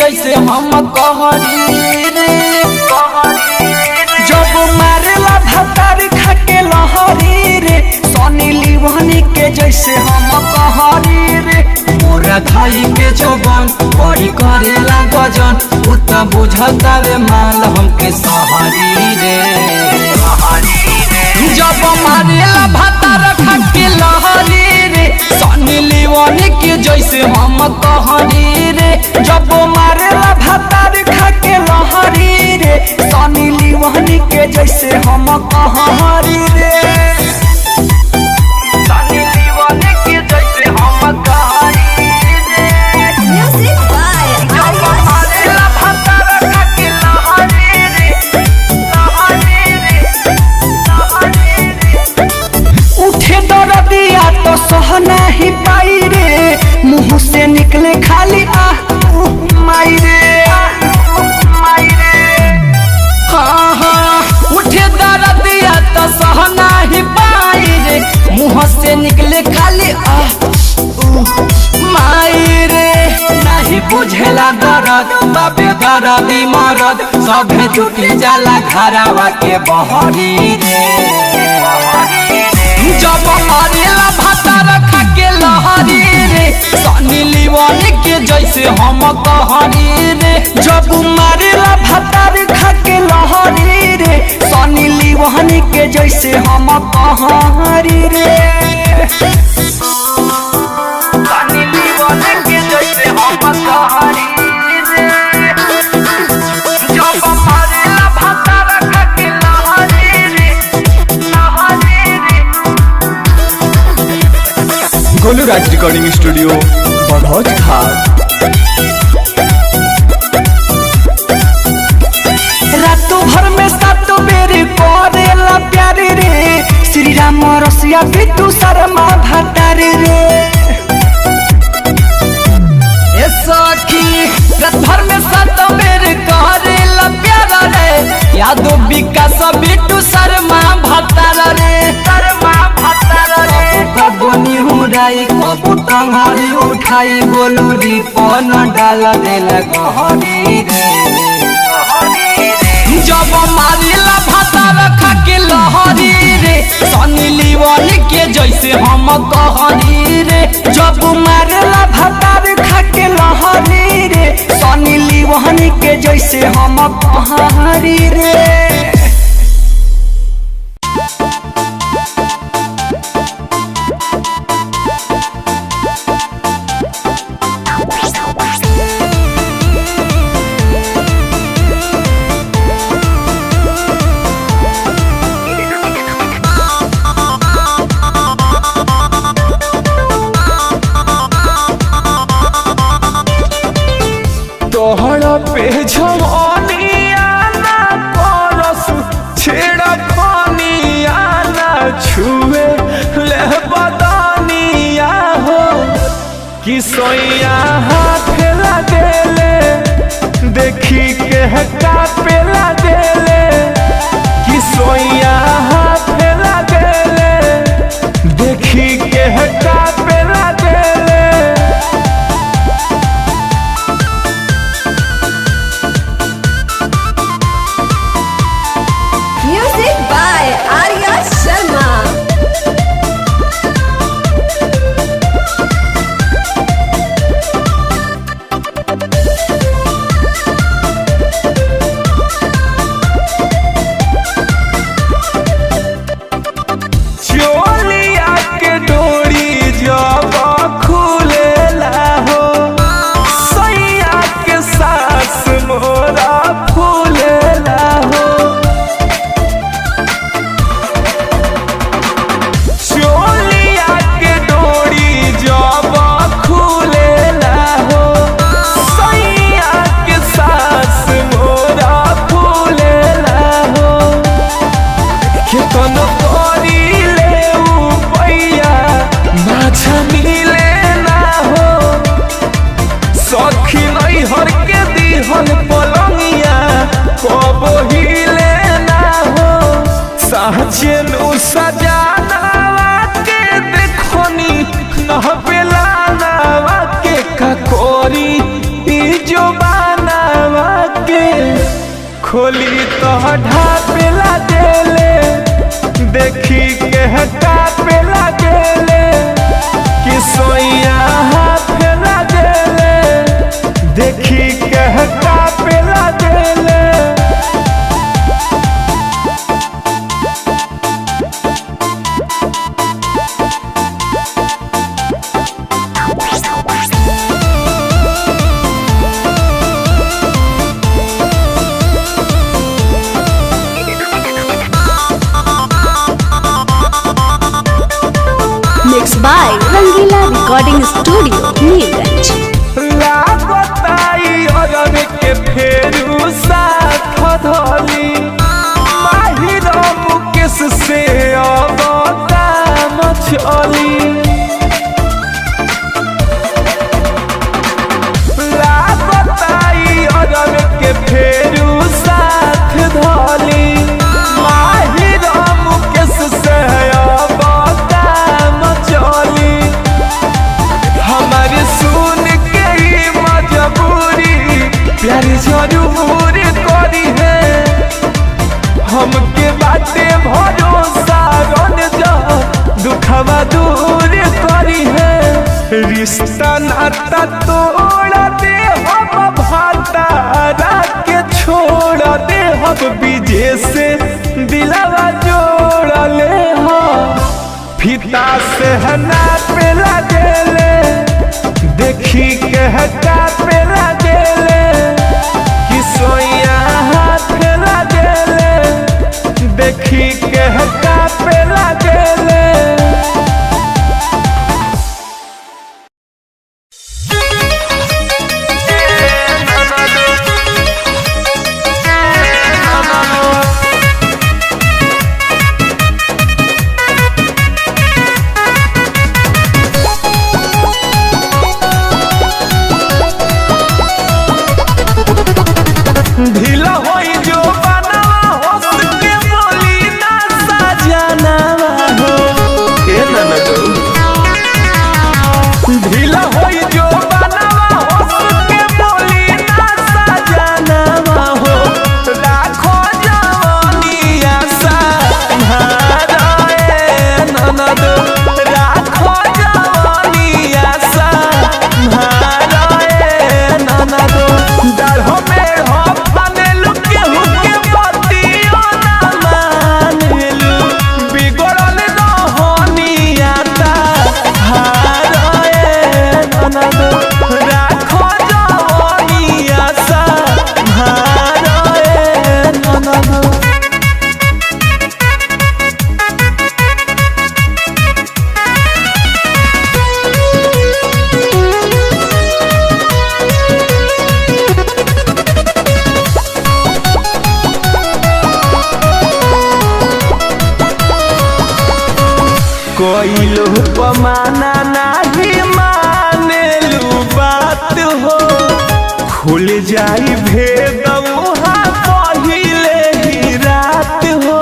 जैसे हम कहरी रे जब मारेला भतार खाके लहरी रे सनी लिवानी के जैसे हम कहरी रे मोरा खाई के जवन बड़ी करेला गजन उतना बुझता रे माल हमके सहरी रे जब मारेला भतार खाके लहरी रे सनी लिवानी के जैसे हम कहरी रे जब मारेला भतार खाके लहरी रे सनी लिवानी के जैसे हम कहरी रे सनी लिवानी के जैसे हम कहरी रे Music by जब मारेला भतार खाके लहरी रे उठे दरदिया तो सह नहीं पाई रे मुँह से निकले खाली माई रे हाँ हाँ उठे दरदिया तो सह नहीं पाई रे मुँह से निकले खाली माई रे नहीं बुझेला दर्द बाबे दर्दी मरद सभे टूटी जाला घरवा के बहरी रे जब मारेला भतार खाके लहरी रे सनी लिवानी के जैसे हम कहरी रे जब मारेला भतार खाके लहरी रे सनी लिवानी के जैसे हम कहरी रे सनी लिवानी के जैसे हम कहरी रे जब मारेला भतार खाके लहरी रे गोलू राज रिकॉर्डिंग स्टूडियो बड़ौज घाट। रातों भर में सातों बेर करेला प्यार रे श्री राम रसिया बिट्टू शर्मा भट्टार रे ए सखी रात भर में सातों बेर करेला प्यार रे यादो विकास बिट्टू शर्मा भट्टार रे कबनी हुराई कबू टंगरी उठाई बोलू रिपन डाल देला गहरी रे जब मारेला भतार खाके लहरी रे सनी लिवानी के जैसे हम कहरी रे जब मारेला भतार खाके लहरी रे सनी लिवानी के जैसे हम कहरी रे तोहरा पे जवानिया ना परस छेड़ा खानिया ना छुए ले बदानिया हो कि सोया हाथ लगेले देखी के कापे लगेले कि सोया हाथ लगेले देखी के कापे लगेले Music by Arya Sharma. खोली तो ढापेला देले देखी के हटापेला गेले कि सोइया हाफेला देले देखी के हटापेला देले Mixed by Rangila Recording Studio, Neerganj. लागताई अरब के फेरू साथ धोली माहिर मुकेश से अब दाम चली लागताई अरब के फेरू साथ धोली माहिर मुकेश से अब दाम चली हमारे सुन के ही मजबूरी प्यार जरूर करी है हमके बातें भरोसा रन जा दुखवा दूर करी है रिश्ता नाता तोड़ दे हम भातारा के छोड़ दे हम विजय से दिलवा जोड़ ले हम फीता से हना पे लगेले देखी के हटा पे लगेले कि सोइया हाथ लगेले देखी के हटा पे लगेले ढीला होई जो बनावा हो के बोली ना सजनावा हो के ना ढीला होई जो बनावा हो के बोली ना सजनावा हो लाखो जवानिया संहाराए ननद लाखो जवानिया संहाराए ननद डर हो कोई लोग पमाना नहीं माने लू बात हो खुल जाई भेद वहाँ पहिले ही रात हो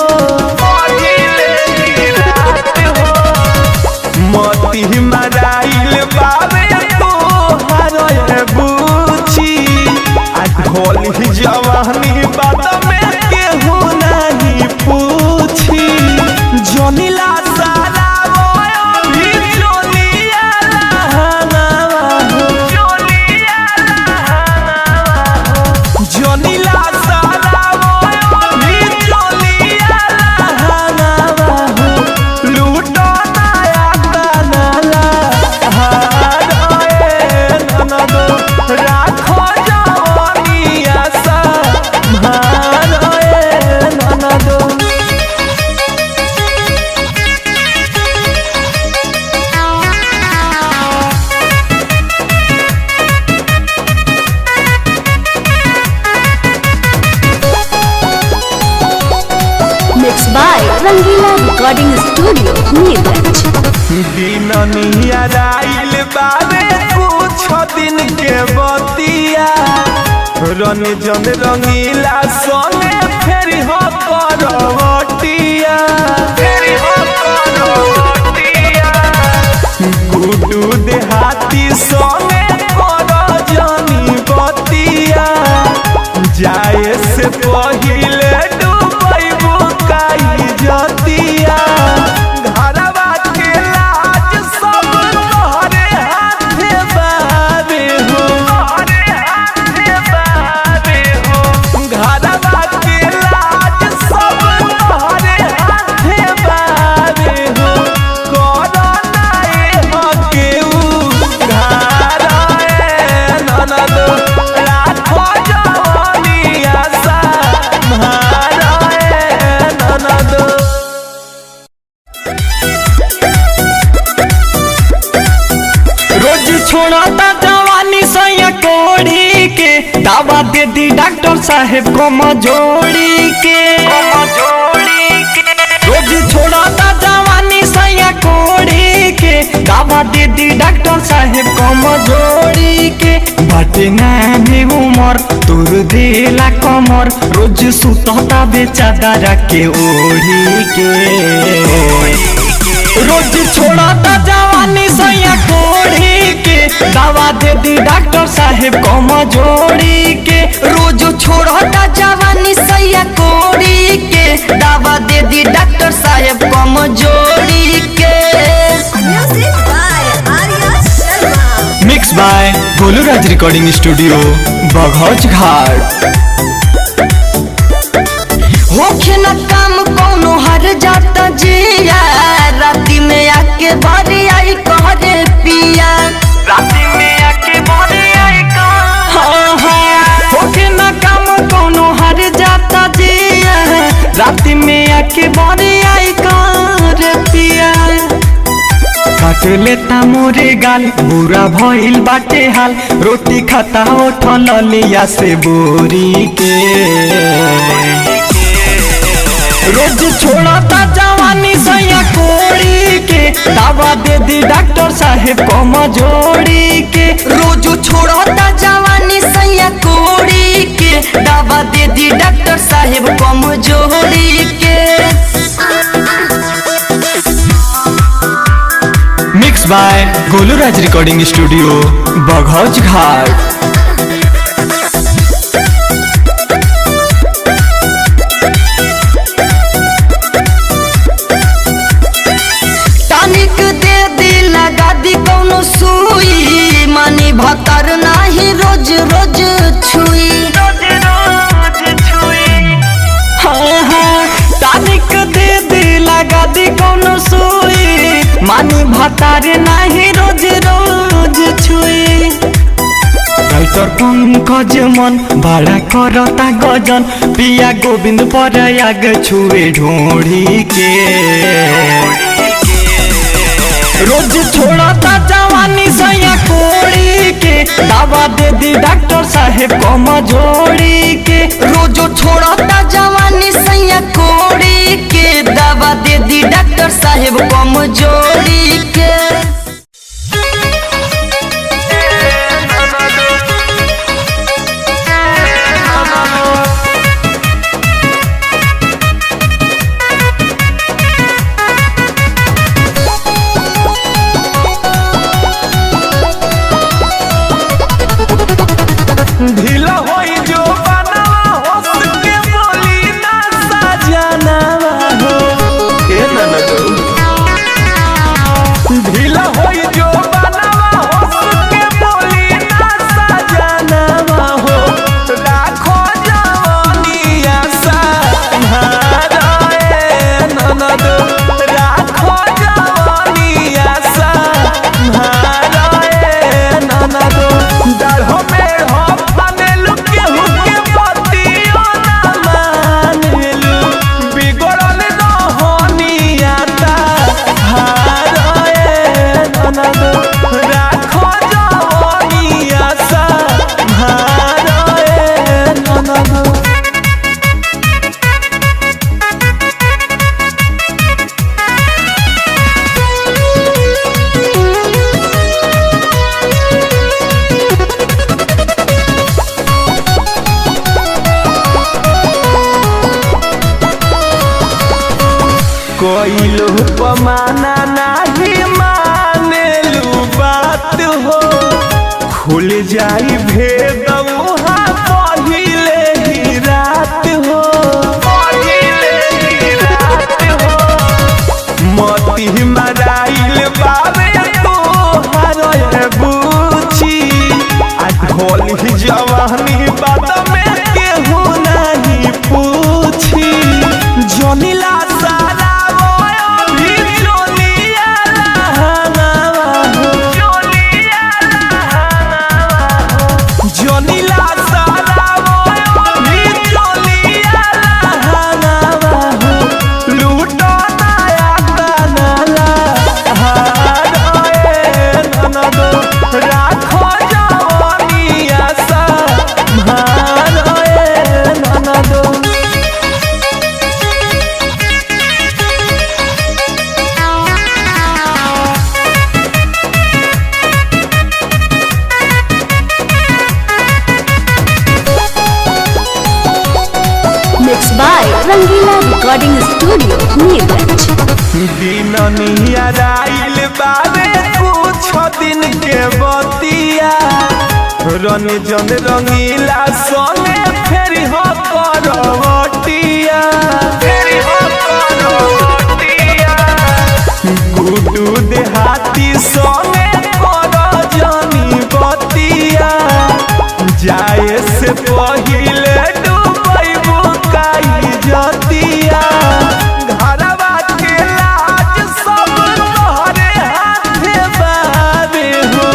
पहिले ही रात हो मोती मराइल बाबे तो हर बूची आ ढोल ही जवानी बात में केहू नहीं पूछी जोनीला सारा Rangila Recording Studio, Neerganj. दिन नियराइल बाबे कुछ दिन के बतिया रन जन रंगीला सोने फेरी हो करवटिया गुडू देहाती सोने कर जनी बतिया जाए से पहिले डूबई बुकाई जतिया घरवा के लाज सब तोहरे हाथे बाबे हो घरवा के लाज सब तोहरे हाथे बाबे हो कोरोना हो केहू घराए ननद राखो जवानिया सा महाराए ननद। रोज छोड़ता जवानी सैया कोड़ी के दावा दे दी डॉक्टर साहेब को मजोड़ी के रोज छोड़ता जवानी सैया कोड़ी के दावा दे दी डॉक्टर साहेब को मजोड़ी के बाटे नामे उमर तुर देला कमर रोज सुतता बेचारा के ओढ़ी के रोज छोड़ता जवानी सैया कोड़ी के दवा दे दी डॉक्टर साहेब को मजोड़ी के रोज छोड़ता जवानी सैया कोड़ी के दवा दे दी डॉक्टर साहेब को मजोड़ी के। Mix by Goluraj recording studio Baghauch Ghat. होखे न काम कौनो हर जाता जिया राती में आके भरी आई कहरे पिया राती में आके भरी आई होखे न काम कौनो हर जाता जिया राती में आके भरी आई कहरे पिया काट लेता मोरे गाल बुरा भइल बाटे हाल रोटी खाता उठल लिया से बोरी के रोज छोड़ता जवानी सैया कोड़ी के दवा दे दी डॉक्टर साहेब को मजोड़ी के रोज छोड़ता जवानी सैया कोड़ी के दवा दे दी डॉक्टर साहेब को मजोड़ी के। Mix by Goluraj recording studio Baghauch Ghat. टानिक दे दी लगा दी कौनो सुई मानी भतर नाही रोज रोज छुई टानिक दे दी लगा दी कौनो सुई मानी भतर नाही रोज रोज छुई राइटर पंकज मन बड़ा करता गजन पिया गोविंद पर आग छुए ढोड़ी के रोज छोड़ता जवानी सैया कोड़ी के दवा दे दी डॉक्टर साहेब को मजोड़ी के रोज छोड़ता जवानी सैया कोड़ी के दवा दे दी डॉक्टर साहेब को मजोड़ी के। ढीला होई जो बनावा होस के बोली ना सजनावा हो के ननद ढीला होई जो बनावा होस के बोली ना सजनावा हो राखो जवानिया सा महाराए ननद राखो जवानिया सा महाराए ननद डरहो में हो फानेलु केहू के पतियो ना मानेलु बिगड़ल न होनिया ता हाराए ननद राखो जवानिया सा हाराए ननद। कोई लोग पमाना नहीं मानेलू बात हो खुल जाई भेद पहिले ही रंगीला रिकॉर्डिंग स्टूडियो नीलगंज। दिननिया राइल बाबे कुछ दिन के बतिया रंजन रंगीला संगे फेरी हो करवटिया गुडू देहाती संगे कर जनी बतिया जाए से पहिले डूबई बुकाई जतिया घरवा के लाज सब तोहरे हाथे बाबे हो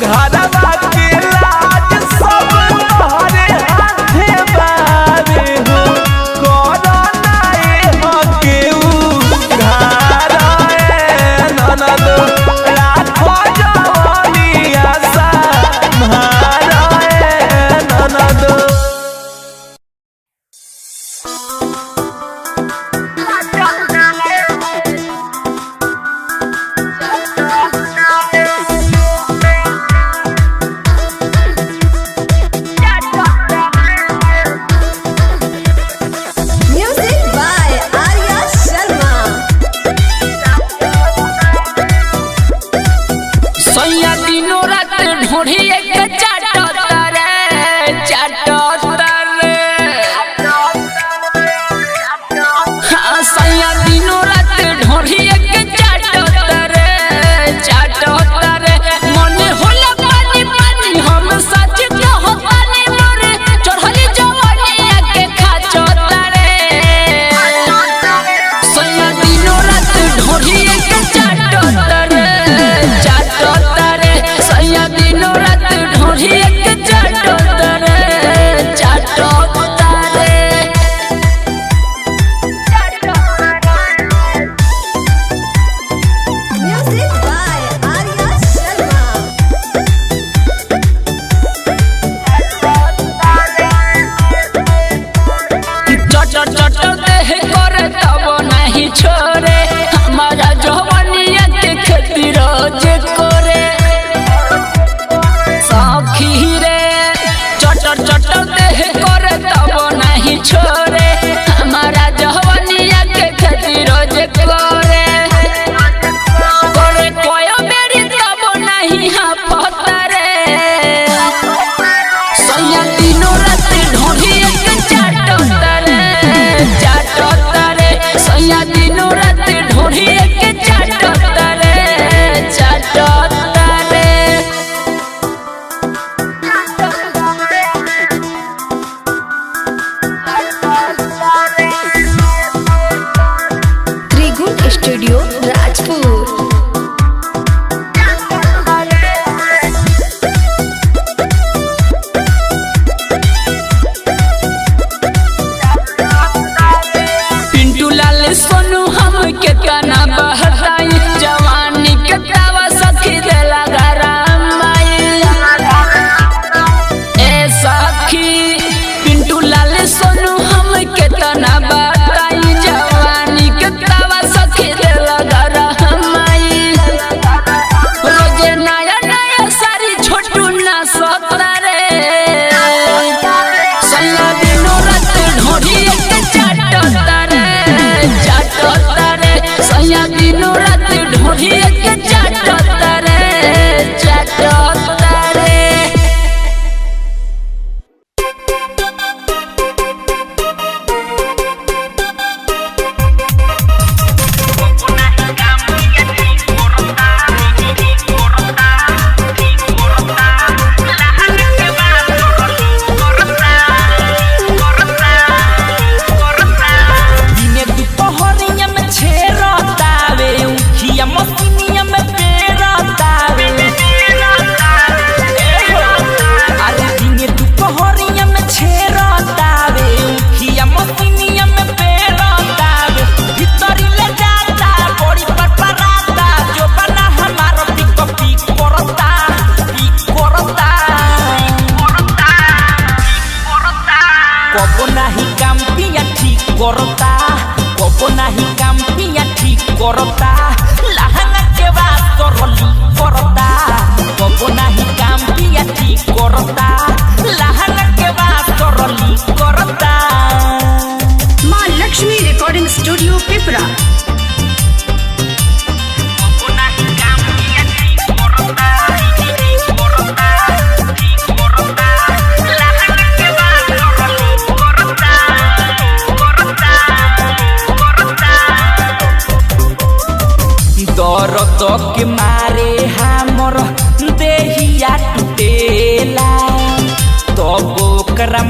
घरवा के लाज सब तोहरे हाथे बाबे हो कोरोना ए हकेऊ घराए ननद राखो जवानिया सा महाराए ननद। Music by Arya Sharma. सैया दिनो रात ढोढ़िए के चाटता रे हाँ सैया दिनो रात ढोढ़िए के चाटता रे मने होला पानी पानी हम सच कहतानी मोरे चढ़ली जवानिया के खाचता रे सैया दिनो रात ढोढ़िए के चाटता रे सैया दिनो रात ढोढ़िए के चाटता रे म्यूजिक बाय आर्या शर्मा। चट देह करे तब नहीं छोरे हमारा जवानिया के खेती रोज करे सखी रे चट देह करे तब नहीं छोरे हमारा जवानिया के खेती रोज करे कोयो मेरी तब नहीं पता रे सैया दिनो रात ढोढ़िए के चाटता रे सैया दिनो रात ढोढ़िए के चाटता रे त्रिगुण स्टूडियो राजपुर। पिंटू लाल सोनू हम के तना बहताई जवानी के तावा सखी देला गरमाई ए सखी पिंटू लाल सोनू हम के तना बहताई जवानी के तावा सखी देला गरमाई रोजे नया नया सारी छोटू ना सोता रे सैया दिनो रात ढोढ़िए के चाटता रे सैया दिनो रात ढोढ़िए के चाटता रे दिने दुपहरिया में छेरतावे उखिया मसीनिया में पेरतावे अरे दिने दुपहरिया में छेरतावे उखिया मसीनिया में पेरतावे भीतरी ले जाता बड़ी परपराता जो बना हमारा पिक करता कबो नाही काम पिया ठीक करता कबो नाही काम पिया ठीक करता लहंगा के बात करली करता कबो नाही काम पिया ठीक करता लहंगा के बात करली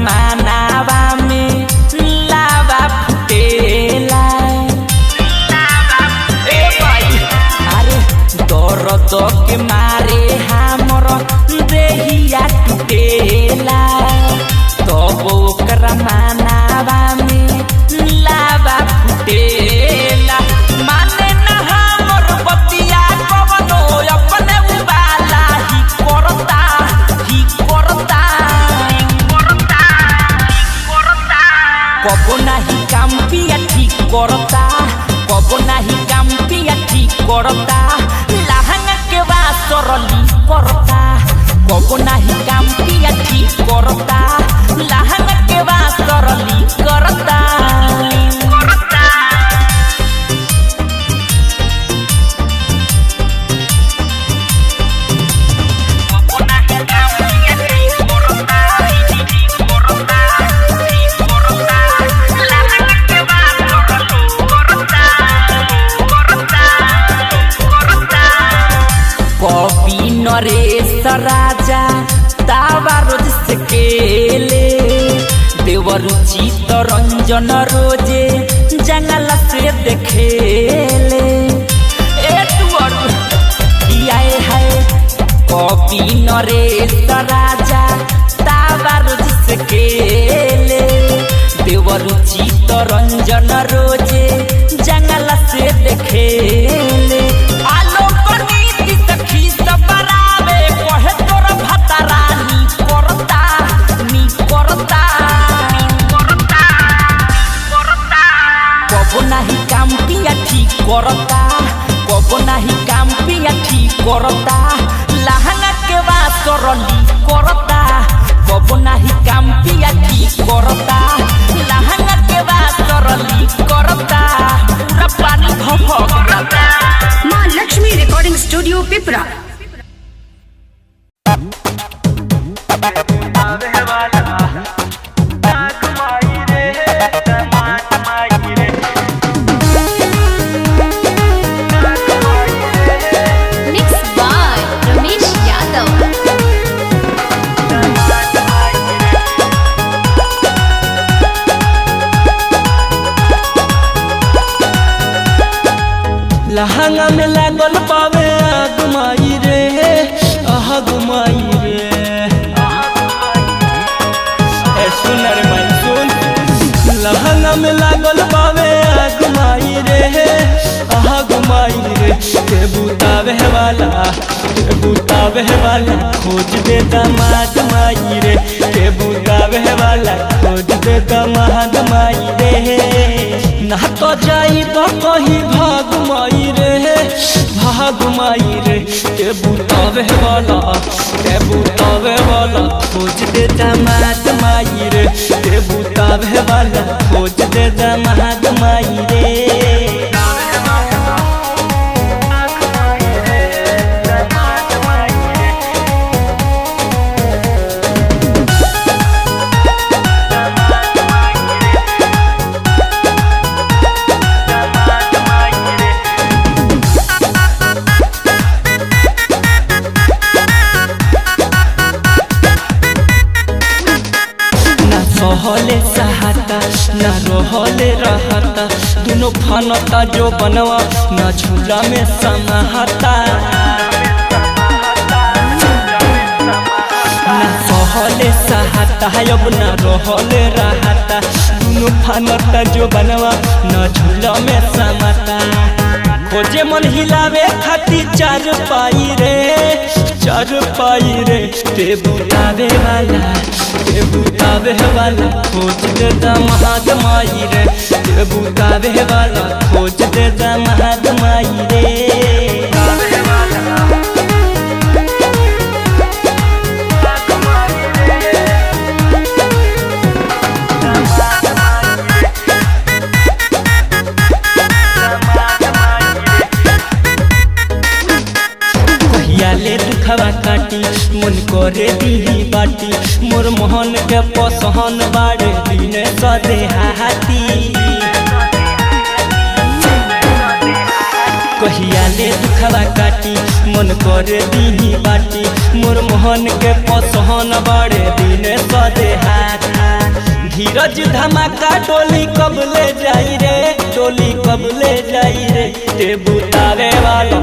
मानावा में लावा फुटेला। ए भाई अरे दर्द के मारे हमर देहिया टूटेला, तब ओकरा मानावा में लावा फुटेला। माने ना हमर बतिया कवनो अपने उबाला ही करता कबो नाही काम पिया ठीक करता, कबो नाही काम पिया ठीक करता। लहंगा के बाद सरली करता, कबो नाही काम पिया ठीक करता। लहंगा के बाद सरली करता। कवि नरेश राजा दावा रोज से केले, देवरुचि तो रंजन रोजे जंगल से देखेले। ए तुअरु आए है कवि नरेश राजा दावा रोज से केले, देवरुचि तो रंजन रोजे जंगल से देखेले। कबो नाही काम पिया ठीक करता, कबो नाही काम पिया ठीक करता। लहंगा के बाद सरली करता, कबो नाही काम पिया ठीक करता। लहंगा के बाद सरली करता, पूरा पानी भभकता। माँ लक्ष्मी रिकॉर्डिंग स्टूडियो पिपरा। लहंगा में लागल पावे आग माई रे, आग माई रे। ए सुन रे मन सुन, लहंगा में लागल पावे आग माई रे, आग माई रे। के बुतावे वाला खोज दे दामाद माई रे, के बुतावे वाला खोज दे दामाद माई रे। ना तो जाई तो कहीं भाग माई रे, भाग माई रे। के बुतावे वाला खोज दे दामाद माई रे, के बुतावे वाला खोज दे दामाद माई रे। रहले सहाता न रहले रहता, दोनों फनता जो बनवा न झूला में समाहता। न सहले सहाता अब न रहले रहता, दोनों फनता जो बनवा न झूला में समाता। खोजे मन हिलावे खाती चार पाई रे, ते बुतावे वाला खोज दे दामाद माई रे, ते बुतावे वाला खोज दे दामाद माई रे। दुखवा काटी मन करे दी बाटी, मोर मोहन के पसहन बाड़े दिन सदे हाथी। कहिया ले दुखवा काटी मन करे दी बाटी, मोर मोहन के पसहन बाड़े दिन सदे हाथी। धीरज धमाका डोली कब ले जाई रे, डोली कब ले जाई रे। ते बुतावे वाला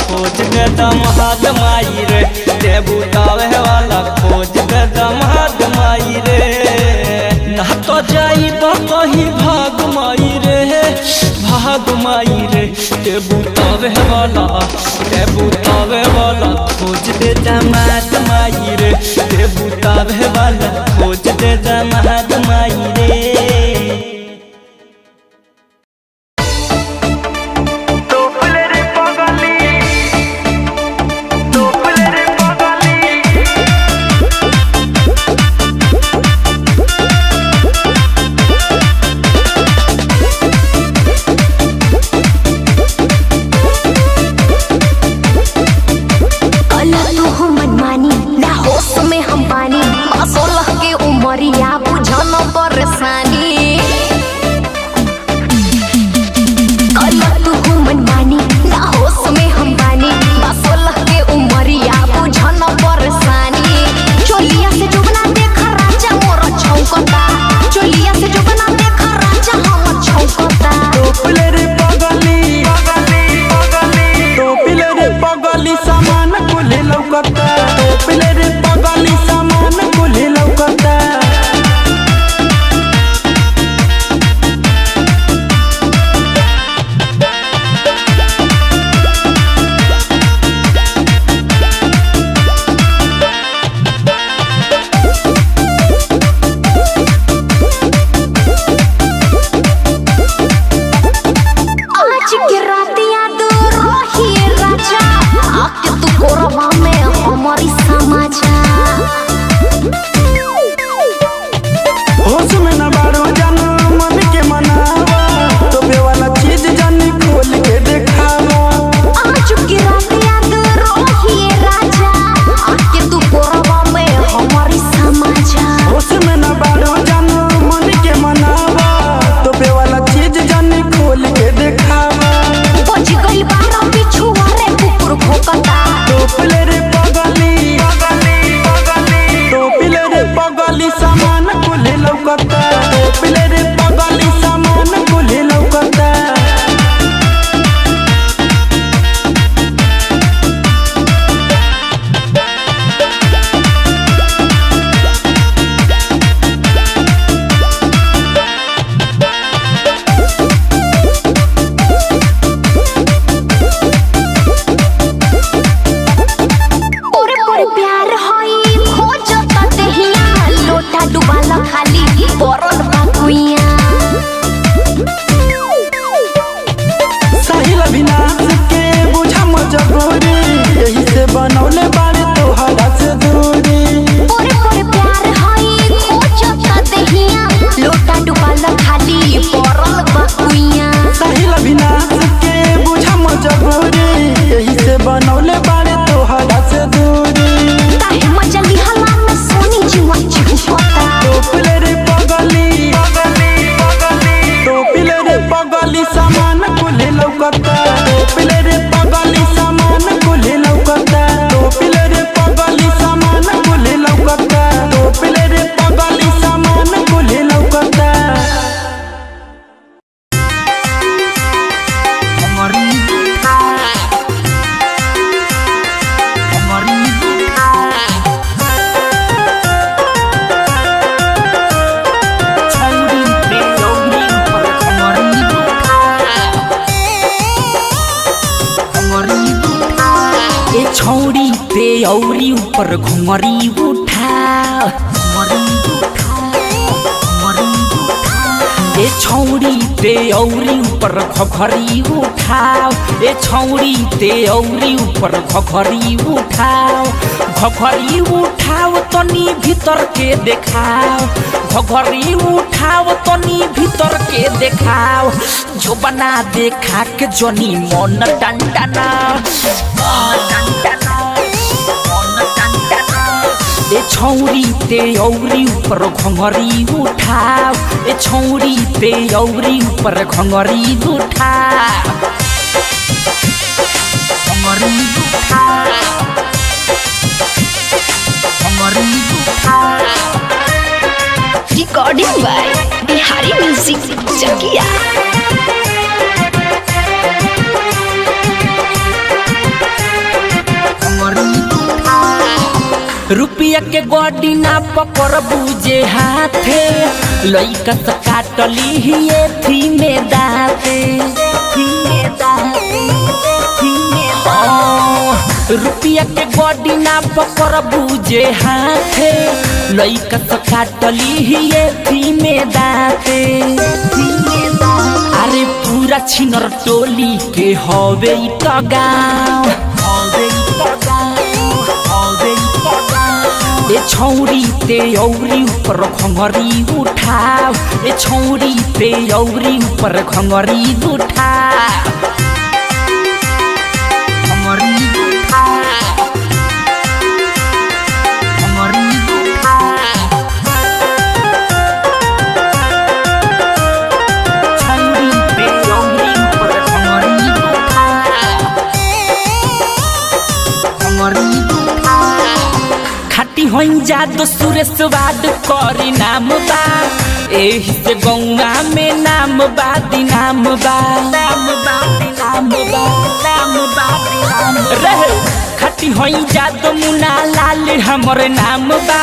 खोज के दमाद माई रे, ते बुतावे वाला खोज के दमाद माई रे। ना तो जाई कहीं भाग माई रे, भाग माई रे। ते बुतावे वाला खोज दे दमाद माई रे, ते बुतावे वाला खोज दे दमाद माई रे। उमरिया बुझन परेशानी तू मनमानी ना होश में हम बानी, 16 के उमरिया बुझन परेशानी। चोलिया से जुबना देख राजा मोर छौकता, चोलिया से जुबना देख राजा हम छौकता। टोपले रे पगली सामान कुल्हे लौकता, टोपले रे पगली सामान कुल्हे लौकता। आज के रात याद रहिए राजा, आके तू कोरबा में हमारी समाचार। होश में न बारो जानो मन के मनावा, तो बेवाला चीज जानी खोल के देखावा। आज की रात याद रहिए राजा, आके तू कोरबा में हमारी समाचार। होश में न बारो जानो मन के मनावा, तो बेवाला चीज जानी खोल के देखावा। बज गई 12 बिछुआ रे कुकुर भोकता, टोपले रे पगली सामान कुल्हे लौकता, टोपले रे पगली सामान कुल्हे लौकता। ओरे ओरे प्यार होई खोजता देहिया, लोटा डुबाला खाली बरल बाकुइया। साहिल अविनाश के बुझा मजबूरी, यही से बनौले बारे तोहरा से दूरी। ओरे ओरे प्यार होई खोजता देहिया, लोटा डुबाला खाली बरल बाकुइया। साहिल अविनाश के बुझा मजबूरी, यही से बनौले बारे तोहरा से दूरी। ताहे मजली हला में सोनी जीवा चिहुकता, टोपले रे पगली सामान कुल्हे लौकता, टोपले रे पगली सामान कुल्हे लौकता, टोपले रे पगली सामान कुल्हे लौकता, टोपले रे पगली सामान कुल्हे लौकता। छौड़ी पे औरी ऊपर घुमरी उठा, ए छौड़ी पे औरी ऊपर घघरी उठाओ, ए छौड़ी पे औरी ऊपर घघरी उठाओ। घघरी उठाओ तनी भीतर के देखाओ, घघरी उठाओ तनी भीतर के देखाओ। जो बना देखा के जनी मन टंटना, ए छौरी ते औरी ऊपर घंगरी उठाओ, ए छौरी ते औरी ऊपर घंगरी उठाओ, घंगरी उठाओ, घंगरी उठाओ। रिकॉर्डिंग बाय बिहारी म्यूजिक चकिया। रुपया के गोडी ना पकड़ बूझे हाथे लइका से काटली हिए थी में दाते रुपया के गोडी ना पकड़ बूझे हाथे लइका से काटली हिए थी में दाते अरे पूरा छिनर टोली के हवे इ त गाँव ए छौरी ते औरी ऊपर खंगरी उठाव ए छौरी ते औरी ऊपर खंगरी उठाव होइन जादो सुरेश वाद करी नाम बा एही से गौवा में नाम बा दिनाम बा रहे खटी होइन जादो मुना लाल हमर नाम बा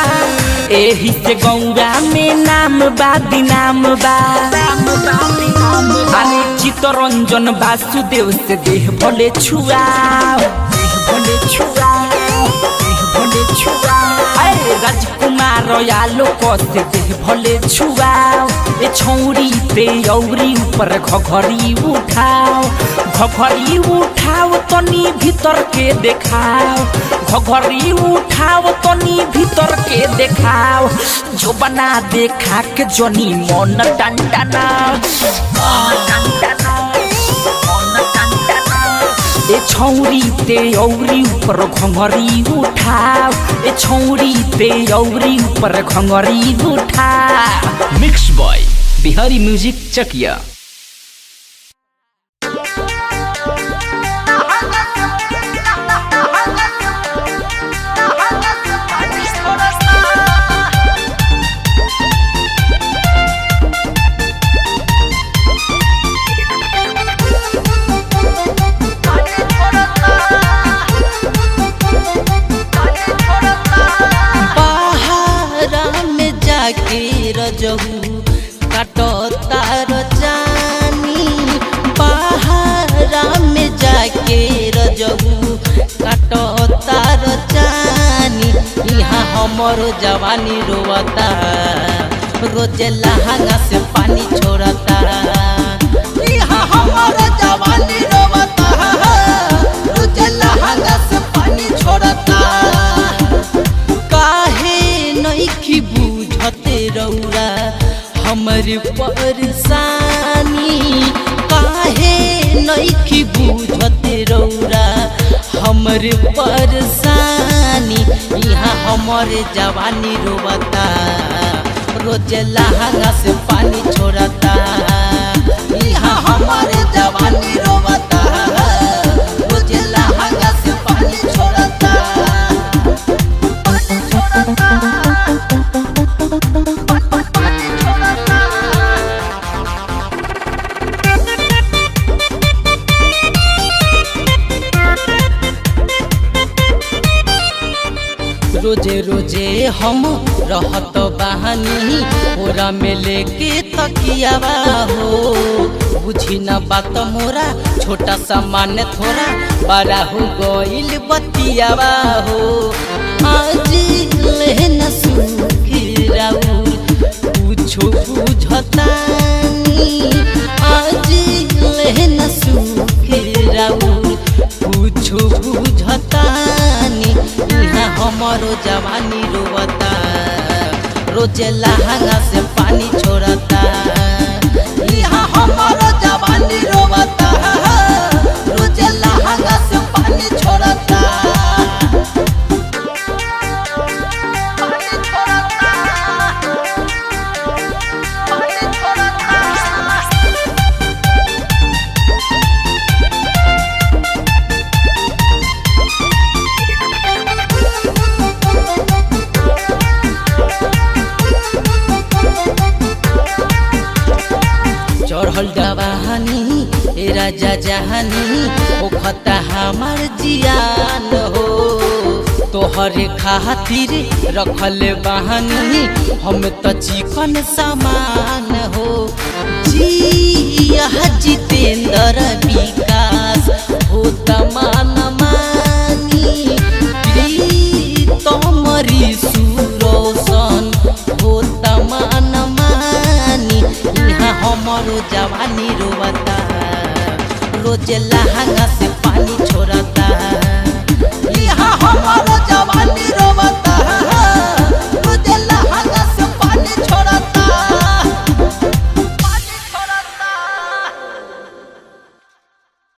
एही से गौवा में नाम बा दिनाम बा अरे चित्तरंजन वासुदेव से देह भले छुआओ राजकुमार आलोक से देह भले छुआओ ए छौरी ते औरी ऊपर घघरी उठाओ तनी भीतर के देखाओ घघरी उठाओ तनी भीतर के देखाओ जो बना देखा के जनी मन टंटना ए छौरी ते औरी ऊपर घंगरी उठाओ ए छौरी ते औरी ऊपर घंगरी उठाओ। मिक्स बॉय बिहारी म्यूजिक चकिया। रजहू काटो तार जानी बहारा में जाके रजहू काटो तार जानी यहाँ हमर जवानी रोवता रोज लहंगा से पानी छोड़ता यहाँ हमर जवानी रोवता रोज लहंगा से पानी छोड़ता काहे नहीं बुझते रौरा हमर परेशानी काहे नहीं बुझते रौरा हमर परेशानी यहाँ हमर जवानी रोवता रोज लहंगा से पानी छोड़ता यहाँ हमर जवानी रोवता रोज लहंगा से पानी छोड़ता रोजे रोजे हम रहत बहानी ओरा में लेके तकियावा हो बुझी न बात मोरा छोटा सामान थोड़ा बड़ा हो गइल बतियावा हो आज लेन सुखिराउर कुछो बुझतानी आज लेन सुखिराउर कुछो बुझतानी यहाँ हमारो जवानी रोवता रोज लहंगा से पानी छोड़ता यहाँ हमारो जवानी रोवता रोज लहंगा से पानी छोड़ता चढ़ल जवानी ए राजा जहानी ओ खता हमार जियान हो तोहरे खातिर रखल बहानी हम तो चिकन सामान हो जिया जितेंद्र विकास हो तमान